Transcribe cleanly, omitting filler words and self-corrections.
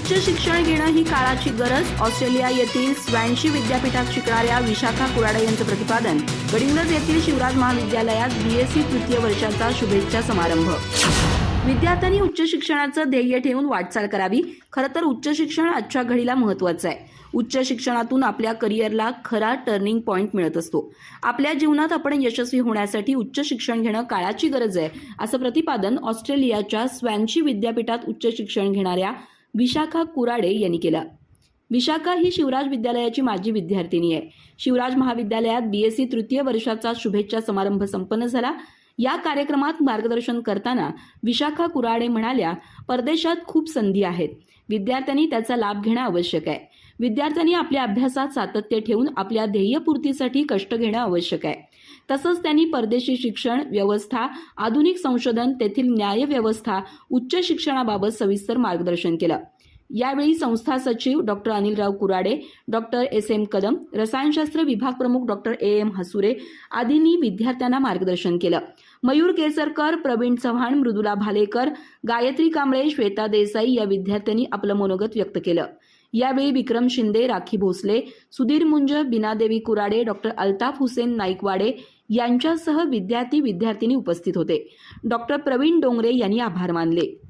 उच्च शिक्षण घेणं ही काळाची गरज. ऑस्ट्रेलिया येथील स्वॅन्शी विद्यापीठात शिकणाऱ्या विशाखा कुराडे यांचं प्रतिपादन. गडिंग्लज येथील शिवराज महाविद्यालयात BSc तृतीय वर्षाचा शुभेच्छा समारंभ. विद्यार्थ्यांनी उच्च शिक्षणाचं ध्येय ठेवून वाटचाल करावी. खरं तर उच्च शिक्षण आजच्या घडीला महत्त्वाचं आहे. उच्च शिक्षणातून आपल्या करिअरला खरा टर्निंग पॉइंट मिळत असतो. आपल्या जीवनात आपण यशस्वी होण्यासाठी उच्च शिक्षण घेणं काळाची गरज आहे, असं प्रतिपादन ऑस्ट्रेलियाच्या स्वॅन्शी विद्यापीठात उच्च शिक्षण घेणाऱ्या विशाखा कुराडे यांनी केलं. विशाखा ही शिवराज विद्यालयाची माजी विद्यार्थिनी आहे. शिवराज महाविद्यालयात BSc तृतीय वर्षाचा शुभेच्छा समारंभ संपन्न झाला. या कार्यक्रमात मार्गदर्शन करताना विशाखा कुराडे म्हणाल्या, परदेशात खूप संधी आहेत. विद्यार्थ्यांनी त्याचा लाभ घेणं आवश्यक आहे. विद्यार्थ्यांनी आपल्या अभ्यासात सातत्य ठेवून आपल्या ध्येयपूर्तीसाठी कष्ट घेणं आवश्यक आहे. तसंच त्यांनी परदेशी शिक्षण व्यवस्था, आधुनिक संशोधन, तेथील न्याय व्यवस्था, उच्च शिक्षणाबाबत सविस्तर मार्गदर्शन केलं. यावेळी संस्था सचिव doctor Anilrao Kurade, doctor SM Kadam, रसायनशास्त्र विभाग प्रमुख डॉक्टर AM हसुरे आदींनी विद्यार्थ्यांना मार्गदर्शन केलं. मयूर केसरकर, प्रवीण चव्हाण, मृदुला भालेकर, गायत्री कांबळे, श्वेता देसाई या विद्यार्थ्यांनी आपलं मनोगत व्यक्त केलं. यावेळी विक्रम शिंदे, राखी भोसले, सुधीर मुंज, बीनादेवी कुराडे, डॉक्टर अल्ताफ हुसेन नाईकवाडे यांच्यासह विद्यार्थी विद्यार्थिनी उपस्थित होते. डॉक्टर प्रवीण डोंगरे यांनी आभार मानले.